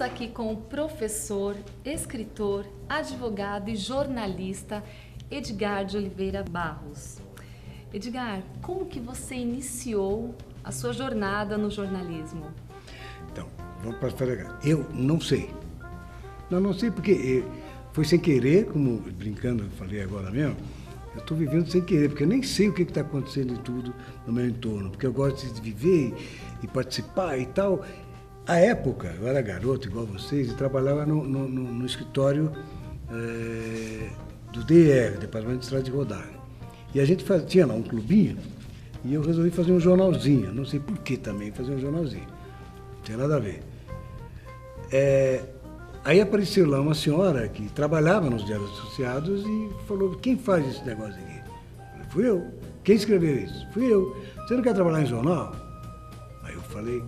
aqui com o professor, escritor, advogado e jornalista Edgar de Oliveira Barros. Edgar, como que você iniciou a sua jornada no jornalismo? Então, vamos para a história. Eu não sei. Não sei porque foi sem querer, como brincando eu falei agora mesmo, eu estou vivendo sem querer, porque eu nem sei o que está acontecendo em tudo no meu entorno, porque eu gosto de viver e participar e tal. À época, eu era garoto igual vocês e trabalhava no escritório do DR, Departamento de Estrada de Rodagem. E a gente tinha lá um clubinho e eu resolvi fazer um jornalzinho, não sei por que também fazer um jornalzinho, não tinha nada a ver. Aí apareceu lá uma senhora que trabalhava nos Diários Associados e falou, quem faz esse negócio aqui? Eu falei, fui eu. Quem escreveu isso? Fui eu. Você não quer trabalhar em jornal? Aí eu falei,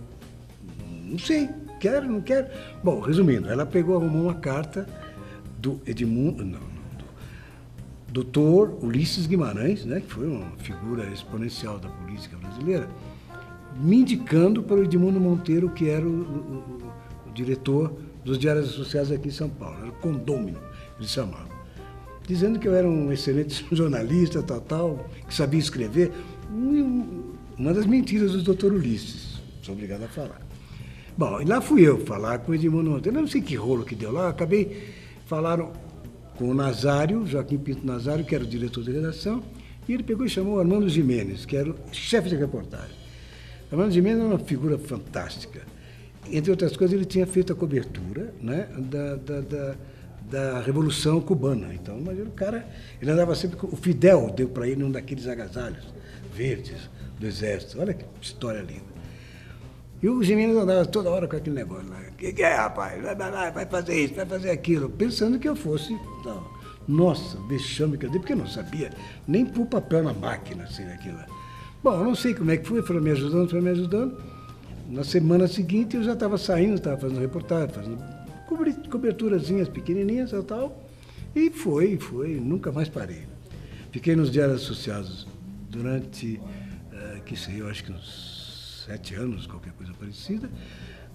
não sei, quero, não quero. Bom, resumindo, ela arrumou uma carta do doutor Ulisses Guimarães, né, que foi uma figura exponencial da política brasileira, me indicando para o Edmundo Monteiro, que era o diretor dos Diários Associados aqui em São Paulo, era o condômino, eles chamavam, dizendo que eu era um excelente jornalista, que sabia escrever. Uma das mentiras do doutor Ulisses, sou obrigado a falar. Bom, e lá fui eu falar com o Edmundo Monteiro, eu não sei que rolo que deu lá, falaram com o Nazário, Joaquim Pinto Nazário, que era o diretor de redação, e ele pegou e chamou o Armando Gimenez, que era o chefe de reportagem. Armando Gimenez era uma figura fantástica. Entre outras coisas, ele tinha feito a cobertura, né, da Revolução Cubana. Então, imagina o cara, ele andava sempre com... O Fidel deu para ele um daqueles agasalhos verdes do Exército. Olha que história linda. E o Gimenez andava toda hora com aquele negócio lá. O que é, rapaz? Vai fazer isso, vai fazer aquilo. Pensando que eu fosse... Não. Nossa, vexame que eu dei, porque eu não sabia nem pôr papel na máquina, assim, daquilo lá. Bom, eu não sei como é que foi, foi me ajudando. Na semana seguinte eu já estava saindo, estava fazendo reportagem, fazendo coberturazinhas pequenininhas e tal. E foi, nunca mais parei. Fiquei nos Diários Associados durante, eu acho que uns 7 anos, qualquer coisa parecida.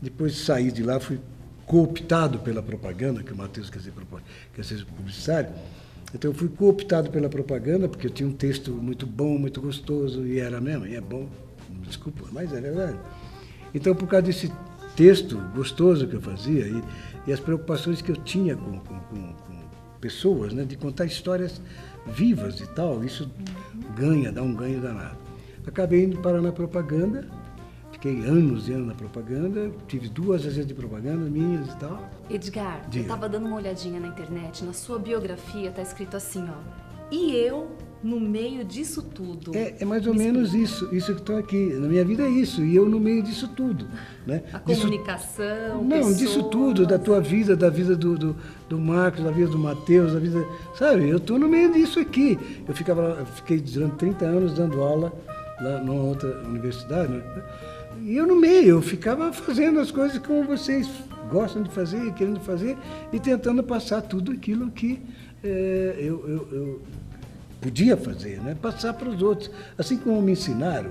Depois saí de lá, fui cooptado pela propaganda, que o Matheus quer ser publicitário. Então eu fui cooptado pela propaganda, porque eu tinha um texto muito bom, muito gostoso, e era mesmo, e é bom, desculpa, mas é verdade. Então, por causa desse texto gostoso que eu fazia e as preocupações que eu tinha com pessoas, né, de contar histórias vivas e tal, isso dá um ganho danado. Acabei indo parar na propaganda, fiquei anos e anos na propaganda, tive 2 agências de propaganda minhas e tal. Edgar, eu estava dando uma olhadinha na internet, na sua biografia está escrito assim, ó, e eu no meio disso tudo. É mais ou menos isso que estou aqui. Na minha vida é isso, e eu no meio disso tudo. Né? A comunicação, Não, pessoas... disso tudo, da tua vida, da vida do Marcos, da vida do Matheus, da vida... Sabe, eu estou no meio disso aqui. Eu fiquei durante 30 anos dando aula lá numa outra universidade, né? E eu no meio, eu ficava fazendo as coisas como vocês gostam de fazer, querendo fazer, e tentando passar tudo aquilo que eu podia fazer, né? Passar para os outros. Assim como me ensinaram,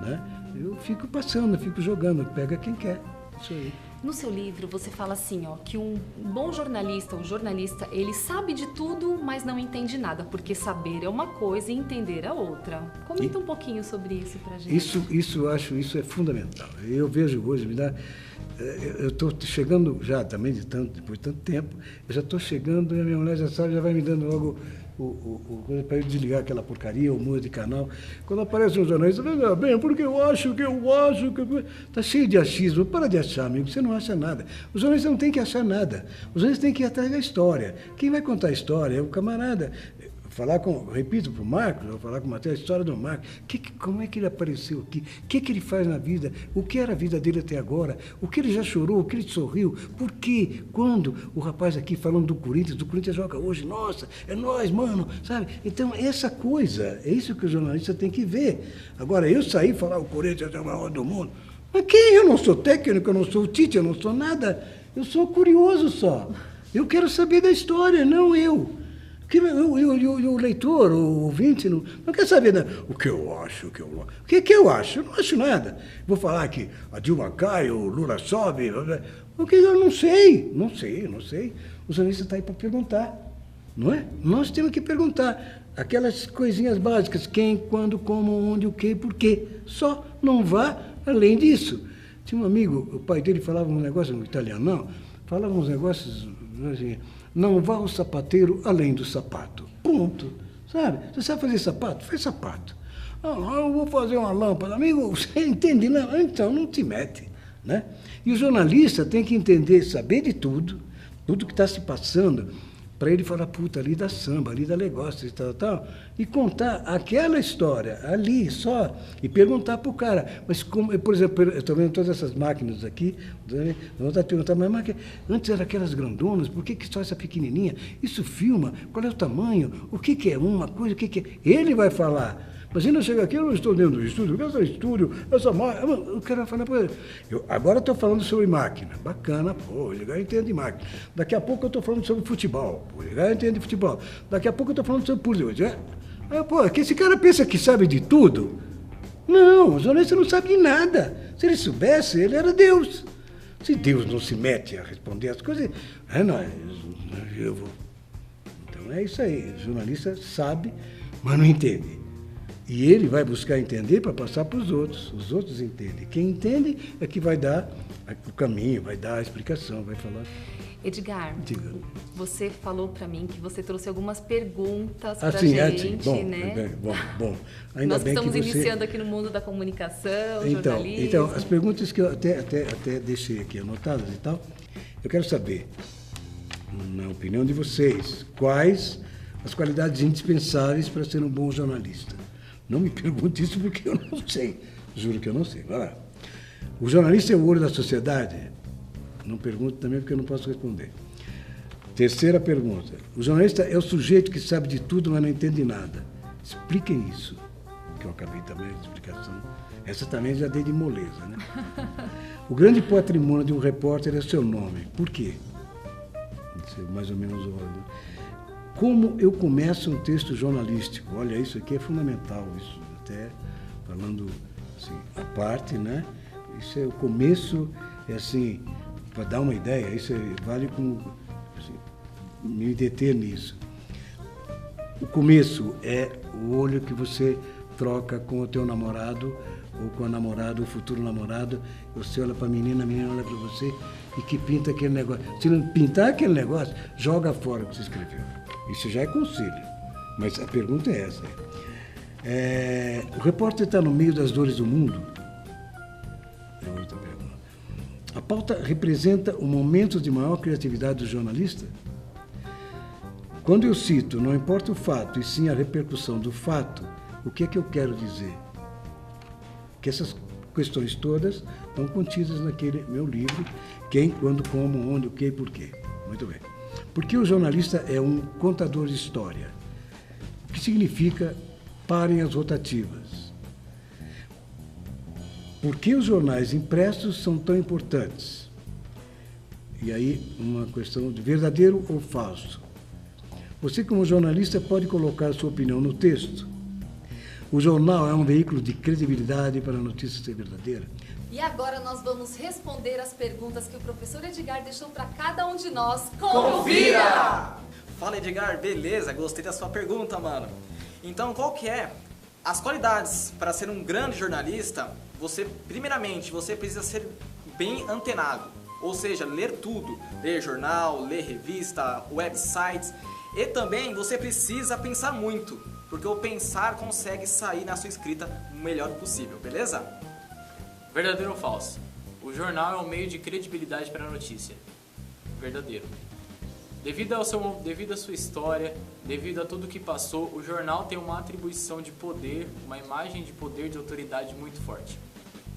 né? Eu fico passando, fico jogando, pega quem quer. Isso aí. No seu livro você fala assim, ó, que um bom jornalista, ele sabe de tudo, mas não entende nada, porque saber é uma coisa e entender é outra. Comenta um pouquinho sobre isso pra gente. Isso é fundamental. Eu vejo hoje, eu estou chegando já também depois de tanto tempo, eu já estou chegando e a minha mulher já sabe, já vai me dando logo para eu desligar aquela porcaria, o mudo de canal. Quando aparece um jornalista, veja bem, porque eu acho que... Está cheio de achismo. Para de achar, amigo, você não acha nada. Os jornalistas não têm que achar nada. Os jornalistas têm que ir atrás da história. Quem vai contar a história é o camarada. Repito para o Marcos, eu vou falar com o Matheus, a história do Marcos. Como é que ele apareceu aqui? O que ele faz na vida? O que era a vida dele até agora? O que ele já chorou? O que ele sorriu? Por quê? Quando? O rapaz aqui falando do Corinthians joga hoje. Nossa, é nós, mano. Sabe? Então, essa coisa, é isso que o jornalista tem que ver. Agora, eu sair e falar o Corinthians é o maior do mundo. Mas quem? Eu não sou técnico, eu não sou o Tite, eu não sou nada. Eu sou curioso só. Eu quero saber da história, não eu. Porque o leitor, o ouvinte, não quer saber, né? O que eu acho, o que eu não. O que eu acho? Eu não acho nada. Vou falar que a Dilma cai, o Lula sobe. O que eu não sei. Não sei. O jornalista está aí para perguntar, não é? Nós temos que perguntar aquelas coisinhas básicas: quem, quando, como, onde, o que, por quê. Só não vá além disso. Tinha um amigo, o pai dele falava um negócio, um italiano, falava uns negócios assim: não vá ao sapateiro além do sapato. Ponto. Sabe? Você sabe fazer sapato? Faz sapato. Eu vou fazer uma lâmpada. Amigo, você entende? Não, então não te mete. Né? E o jornalista tem que entender, saber de tudo que está se passando, para ele falar: puta, ali dá samba, ali dá negócio e tal, e contar aquela história ali só, e perguntar para o cara. Mas, como, por exemplo, eu estou vendo todas essas máquinas aqui, eu vou perguntar: mas máquina, antes eram aquelas grandonas, por que só essa pequenininha? Isso filma? Qual é o tamanho? O que é uma coisa? O que é? Ele vai falar. Imagina, eu chego aqui, eu não estou dentro do estúdio, essa máquina. O cara vai falar: pô, agora estou falando sobre máquina. Bacana, pô, eu entendo de máquina. Daqui a pouco eu estou falando sobre futebol. Pô, eu entendo de futebol. Daqui a pouco eu estou falando sobre política. Pô, que esse cara pensa que sabe de tudo? Não, o jornalista não sabe de nada. Se ele soubesse, ele era Deus. Se Deus não se mete a responder as coisas, eu vou. Então é isso aí. O jornalista sabe, mas não entende. E ele vai buscar entender para passar para os outros. Os outros entendem. Quem entende é que vai dar o caminho, vai dar a explicação, vai falar. Edgar, Diga. Você falou para mim que você trouxe algumas perguntas para a gente. gente, Bom, né? Bom. Ainda Nós bem estamos que você... iniciando aqui no mundo da comunicação, jornalismo. Então, as perguntas que eu até deixei aqui anotadas e tal, eu quero saber, na opinião de vocês, quais as qualidades indispensáveis para ser um bom jornalista. Não me pergunte isso porque eu não sei. Juro que eu não sei. Vai lá. O jornalista é o olho da sociedade? Não pergunto também porque eu não posso responder. Terceira pergunta. O jornalista é o sujeito que sabe de tudo, mas não entende nada. Expliquem isso. Que eu acabei também de explicação. Essa também já dei de moleza, né? O grande patrimônio de um repórter é o seu nome. Por quê? Isso é mais ou menos o ordem. Como eu começo um texto jornalístico? Olha, isso aqui é fundamental, isso até falando assim, à parte, né? Isso é o começo, é assim, para dar uma ideia, isso vale como assim, me deter nisso. O começo é o olho que você troca com o teu namorado ou com a namorada, o futuro namorado. Você olha para a menina olha para você e que pinta aquele negócio. Se não pintar aquele negócio, joga fora o que você escreveu. Isso já é conselho, mas a pergunta é essa. O repórter está no meio das dores do mundo? É outra pergunta. A pauta representa o momento de maior criatividade do jornalista? Quando eu cito, não importa o fato, e sim a repercussão do fato, o que é que eu quero dizer? Que essas questões todas estão contidas naquele meu livro, Quem, Quando, Como, Onde, o que e por quê. Muito bem. Porque o jornalista é um contador de história. O que significa parem as rotativas? Por que os jornais impressos são tão importantes? E aí, uma questão de verdadeiro ou falso. Você, como jornalista, pode colocar sua opinião no texto. O jornal é um veículo de credibilidade para a notícia ser verdadeira. E agora nós vamos responder as perguntas que o professor Edgar deixou para cada um de nós. Confira! Fala, Edgar, beleza? Gostei da sua pergunta, mano. Então, qual que é? As qualidades para ser um grande jornalista, primeiramente, você precisa ser bem antenado. Ou seja, ler tudo. Ler jornal, ler revista, websites. E também você precisa pensar muito, porque o pensar consegue sair na sua escrita o melhor possível, beleza? Verdadeiro ou falso? O jornal é um meio de credibilidade para a notícia. Verdadeiro. Devido à sua história, devido a tudo que passou, o jornal tem uma atribuição de poder, uma imagem de poder, de autoridade muito forte.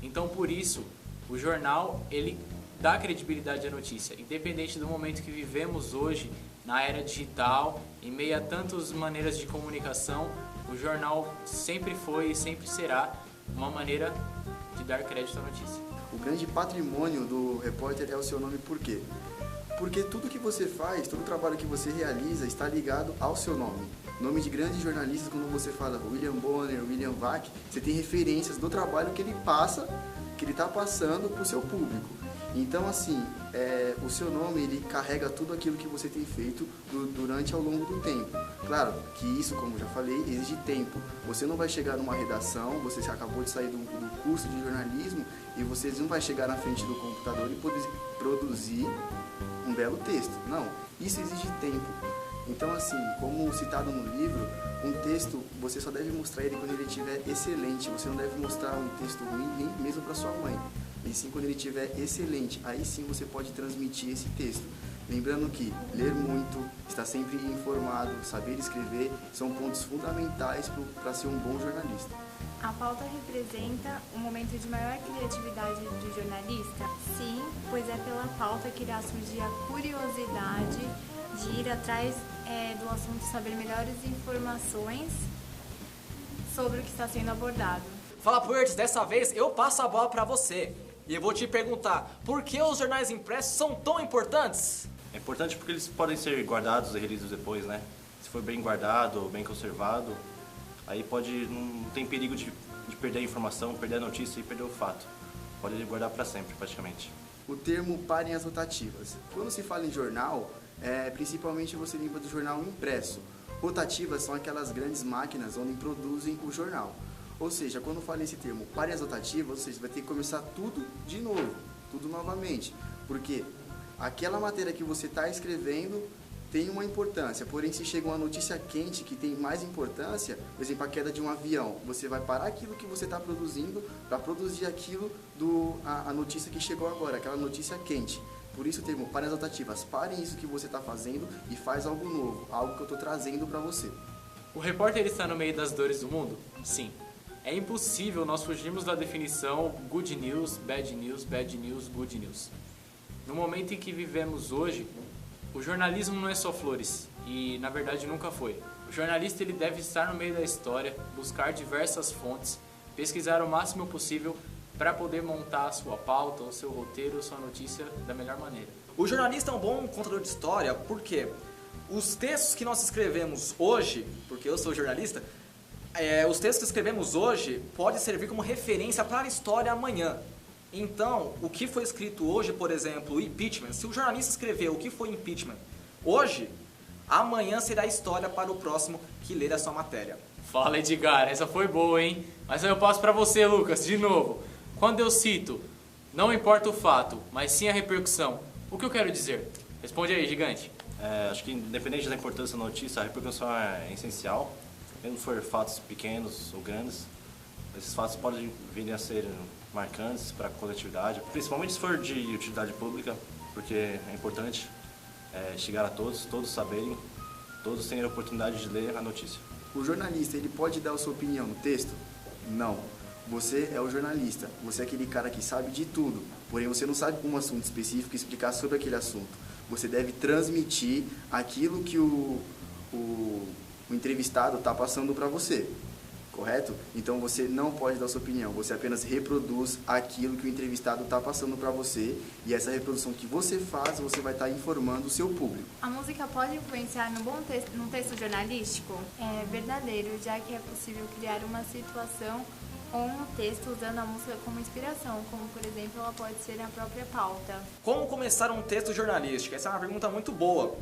Então, por isso, o jornal, ele dá credibilidade à notícia. Independente do momento que vivemos hoje, na era digital, em meio a tantas maneiras de comunicação, o jornal sempre foi e sempre será uma maneira de dar crédito à notícia. O grande patrimônio do repórter é o seu nome, por quê? Porque tudo que você faz, todo trabalho que você realiza está ligado ao seu nome. Nome de grandes jornalistas, quando você fala William Bonner, William Vac, você tem referências do trabalho que ele passa, que ele está passando para o seu público. Então, assim, o seu nome, ele carrega tudo aquilo que você tem feito durante ao longo do tempo. Claro que isso, como já falei, exige tempo. Você não vai chegar numa redação, você acabou de sair do curso de jornalismo e você não vai chegar na frente do computador e poder produzir um belo texto. Não, isso exige tempo. Então, assim, como citado no livro, um texto, você só deve mostrar ele quando ele estiver excelente. Você não deve mostrar um texto ruim nem mesmo para sua mãe. E sim quando ele estiver excelente, aí sim você pode transmitir esse texto. Lembrando que ler muito, estar sempre informado, saber escrever, são pontos fundamentais para ser um bom jornalista. A pauta representa um momento de maior criatividade do jornalista? Sim, pois é pela pauta que irá surgir a curiosidade de ir atrás do assunto, saber melhores informações sobre o que está sendo abordado. Fala, Puertes, dessa vez eu passo a bola para você. E eu vou te perguntar, por que os jornais impressos são tão importantes? É importante porque eles podem ser guardados e relidos depois, né? Se for bem guardado, bem conservado, aí não tem perigo de perder a informação, perder a notícia e perder o fato. Pode guardar para sempre, praticamente. O termo parem as rotativas. Quando se fala em jornal, principalmente você lembra do jornal impresso. Rotativas são aquelas grandes máquinas onde produzem o jornal. Ou seja, quando eu falei esse termo, parem as rotativas, ou seja, vai ter que começar tudo de novo, tudo novamente. Porque aquela matéria que você está escrevendo tem uma importância, porém se chega uma notícia quente que tem mais importância, por exemplo, a queda de um avião, você vai parar aquilo que você está produzindo para produzir aquilo a notícia que chegou agora, aquela notícia quente. Por isso o termo parem as rotativas, parem isso que você está fazendo e faz algo novo, algo que eu estou trazendo para você. O repórter está no meio das dores do mundo? Sim. É impossível nós fugirmos da definição good news, bad news, good news. No momento em que vivemos hoje, o jornalismo não é só flores, e na verdade nunca foi. O jornalista ele deve estar no meio da história, buscar diversas fontes, pesquisar o máximo possível para poder montar a sua pauta, o seu roteiro, a sua notícia da melhor maneira. O jornalista é um bom contador de história porque os textos que nós escrevemos hoje, porque eu sou jornalista, os textos que escrevemos hoje podem servir como referência para a história amanhã. Então, o que foi escrito hoje, por exemplo, o impeachment, se o jornalista escreveu o que foi impeachment hoje, amanhã será história para o próximo que ler a sua matéria. Fala, Edgar, essa foi boa, hein? Mas aí eu passo para você, Lucas, de novo. Quando eu cito, não importa o fato, mas sim a repercussão, o que eu quero dizer? Responde aí, gigante. Acho que independente da importância da notícia, a repercussão é essencial. Mesmo se for fatos pequenos ou grandes, esses fatos podem vir a ser marcantes para a coletividade, principalmente se for de utilidade pública, porque é importante chegar a todos saberem, todos terem a oportunidade de ler a notícia. O jornalista, ele pode dar a sua opinião no texto? Não. Você é o jornalista, você é aquele cara que sabe de tudo, porém você não sabe um assunto específico e explicar sobre aquele assunto. Você deve transmitir aquilo que o entrevistado está passando para você, correto? Então você não pode dar sua opinião, você apenas reproduz aquilo que o entrevistado está passando para você e essa reprodução que você faz, você vai estar informando o seu público. A música pode influenciar num texto jornalístico? É verdadeiro, já que é possível criar uma situação ou um texto usando a música como inspiração, como por exemplo ela pode ser a própria pauta. Como começar um texto jornalístico? Essa é uma pergunta muito boa.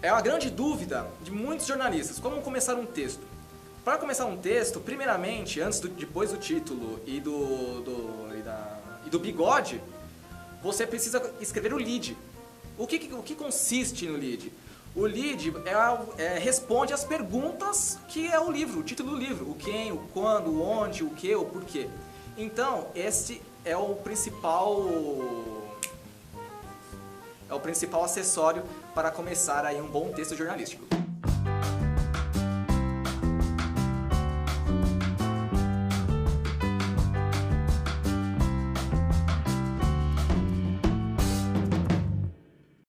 É uma grande dúvida de muitos jornalistas, como começar um texto. Para começar um texto, primeiramente, depois do título e do bigode, você precisa escrever o lead. O que consiste no lead? O lead responde às perguntas que é o livro, o título do livro. O quem, o quando, o onde, o que, o porquê. Então, esse é o principal acessório para começar aí um bom texto jornalístico.